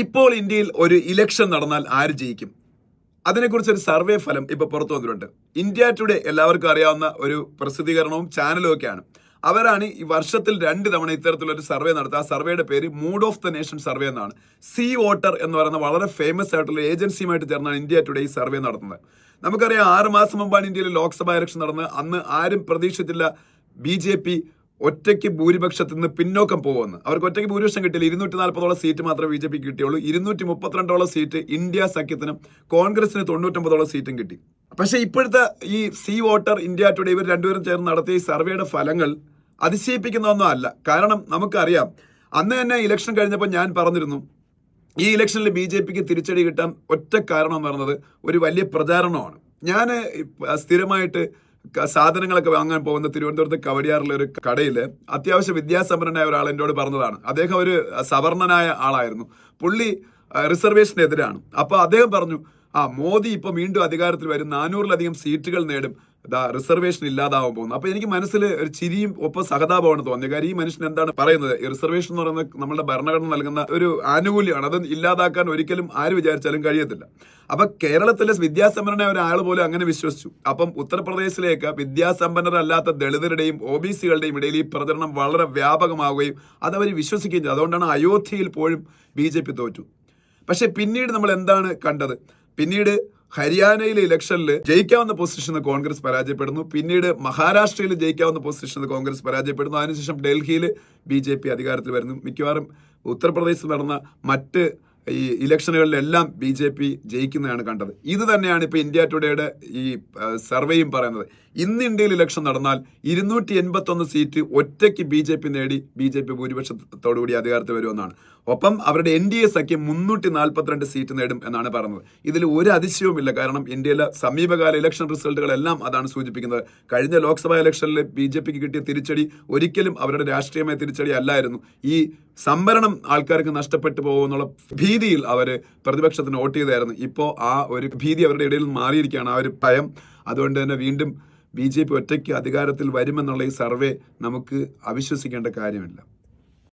ഇപ്പോൾ ഇന്ത്യയിൽ ഒരു ഇലക്ഷൻ നടന്നാൽ ആര് ജയിക്കും? അതിനെക്കുറിച്ച് ഒരു സർവേ ഫലം ഇപ്പൊ പുറത്തു വന്നിട്ടുണ്ട്. ഇന്ത്യ ടുഡേ എല്ലാവർക്കും അറിയാവുന്ന ഒരു പ്രസിദ്ധീകരണവും ചാനലും ഒക്കെയാണ്. അവരാണ് ഈ വർഷത്തിൽ 2 തവണ ഇത്തരത്തിലൊരു സർവേ നടത്തുക. ആ സർവേയുടെ പേര് mood off the nation survey എന്നാണ്. സി വോട്ടർ എന്ന് പറയുന്ന വളരെ ഫേമസ് ആയിട്ടുള്ള ഏജൻസിയുമായിട്ട് ചേർന്നാണ് ഇന്ത്യ ടുഡേ ഈ സർവേ നടത്തുന്നത്. നമുക്കറിയാം 6 മാസം മുമ്പാണ് ഇന്ത്യയിൽ ലോക്സഭാ ഇലക്ഷൻ നടന്നത്. അന്ന് ആരും പ്രതീക്ഷിച്ചില്ല BJP ഒറ്റയ്ക്ക് ഭൂരിപക്ഷത്തിൽ നിന്ന് പിന്നോക്കം പോകുമെന്ന്. അവർക്ക് ഒറ്റയ്ക്ക് ഭൂരിപക്ഷം കിട്ടിയില്ല. 240ഓളം സീറ്റ് മാത്രമേ BJP കിട്ടിയുള്ളൂ. 232ഓളം സീറ്റ് ഇന്ത്യ സഖ്യത്തിനും കോൺഗ്രസിന് 99ഓളം സീറ്റും കിട്ടി. പക്ഷെ ഇപ്പോഴത്തെ ഈ സി വോട്ടർ, ഇന്ത്യ ടുഡേ, ഇവർ രണ്ടുപേരും ചേർന്ന് നടത്തിയ ഈ സർവേയുടെ ഫലങ്ങൾ അതിശയിപ്പിക്കുന്നതൊന്നും അല്ല. കാരണം നമുക്കറിയാം, അന്ന് തന്നെ ഇലക്ഷൻ കഴിഞ്ഞപ്പോൾ ഞാൻ പറഞ്ഞിരുന്നു, ഈ ഇലക്ഷനിൽ BJPക്ക് തിരിച്ചടി കിട്ടാൻ ഒറ്റ കാരണം എന്ന് പറയുന്നത് ഒരു വലിയ പ്രചാരണമാണ്. ഞാൻ സ്ഥിരമായിട്ട് സാധനങ്ങളൊക്കെ വാങ്ങാൻ പോകുന്ന തിരുവനന്തപുരത്ത് കവടിയാറിലെ ഒരു കടയിൽ അത്യാവശ്യം വിദ്യാസമ്പന്നനായ ഒരാൾ എന്നോട് പറഞ്ഞതാണ്. അദ്ദേഹം ഒരു സവർണനായ ആളായിരുന്നു. പുള്ളി റിസർവേഷനെതിരാണ്. അപ്പൊ അദ്ദേഹം പറഞ്ഞു, മോദി ഇപ്പൊ വീണ്ടും അധികാരത്തിൽ വരും, 400-ലധികം സീറ്റുകൾ നേടും, റിസർവേഷൻ ഇല്ലാതാവാൻ പോകുന്നു. അപ്പൊ എനിക്ക് മനസ്സിൽ ഒരു ചിരിയും ഒപ്പം സഹതാപമാണ് തോന്നിയത്. കാര്യം ഈ മനുഷ്യൻ എന്താണ് പറയുന്നത്? ഈ റിസർവേഷൻ എന്ന് പറയുന്നത് നമ്മുടെ ഭരണഘടന നൽകുന്ന ഒരു ആനുകൂല്യമാണ്. അത് ഇല്ലാതാക്കാൻ ഒരിക്കലും ആര് വിചാരിച്ചാലും കഴിയത്തില്ല. അപ്പൊ കേരളത്തിലെ വിദ്യാസമ്പന്നനായ ഒരാൾ പോലും അങ്ങനെ വിശ്വസിച്ചു. അപ്പം ഉത്തർപ്രദേശിലേക്ക് വിദ്യാസമ്പന്നരല്ലാത്ത ദളിതരുടെയും OBC-കളുടെയും ഇടയിൽ ഈ പ്രചരണം വളരെ വ്യാപകമാവുകയും അതവർ വിശ്വസിക്കുകയും ചെയ്തു. അതുകൊണ്ടാണ് അയോധ്യയിൽ പോലും BJP തോറ്റു. പക്ഷെ പിന്നീട് നമ്മൾ എന്താണ് കണ്ടത്? പിന്നീട് ഹരിയാനയിലെ ഇലക്ഷനിൽ ജയിക്കാവുന്ന പൊസിഷനിൽ കോൺഗ്രസ് പരാജയപ്പെടുന്നു. പിന്നീട് മഹാരാഷ്ട്രയിൽ ജയിക്കാവുന്ന പൊസിഷനിൽ കോൺഗ്രസ് പരാജയപ്പെടുന്നു. അതിനുശേഷം ഡൽഹിയിൽ BJP അധികാരത്തിൽ വരുന്നു. മിക്കവാറും ഉത്തർപ്രദേശിൽ നടന്ന മറ്റ് ഈ ഇലക്ഷനുകളിലെല്ലാം BJP ജയിക്കുന്നതാണ് കണ്ടത്. ഇത് തന്നെയാണ് ഇപ്പൊ ഇന്ത്യ ടുഡേയുടെ ഈ സർവേയും പറയുന്നത്. ഇന്ന് ഇന്ത്യയിൽ ഇലക്ഷൻ നടന്നാൽ 281 സീറ്റ് ഒറ്റയ്ക്ക് BJP നേടി BJP ഭൂരിപക്ഷത്തോടുകൂടി അധികാരത്തിൽ വരുമെന്നാണ്. ഒപ്പം അവരുടെ NDA സഖ്യം 342 സീറ്റ് നേടും എന്നാണ് പറയുന്നത്. ഇതിൽ ഒരു അതിശയവുമില്ല. കാരണം ഇന്ത്യയിലെ സമീപകാല ഇലക്ഷൻ റിസൾട്ടുകളെല്ലാം അതാണ് സൂചിപ്പിക്കുന്നത്. കഴിഞ്ഞ ലോക്സഭാ ഇലക്ഷനിൽ BJPക്ക് കിട്ടിയ തിരിച്ചടി ഒരിക്കലും അവരുടെ രാഷ്ട്രീയമായ തിരിച്ചടി അല്ലായിരുന്നു. ഈ സംവരണം ആൾക്കാർക്ക് നഷ്ടപ്പെട്ടു പോകുമെന്നുള്ള ഭീതിയിൽ അവര് പ്രതിപക്ഷത്തിന് വോട്ട് ചെയ്തായിരുന്നു. ഇപ്പോൾ ആ ഒരു ഭീതി അവരുടെ ഇടയിൽ മാറിയിരിക്കുകയാണ്, ആ ഒരു ഭയം. അതുകൊണ്ട് തന്നെ വീണ്ടും BJP ഒറ്റയ്ക്ക് അധികാരത്തിൽ വരുമെന്നുള്ള ഈ സർവേ നമുക്ക് അവിശ്വസിക്കേണ്ട കാര്യമില്ല.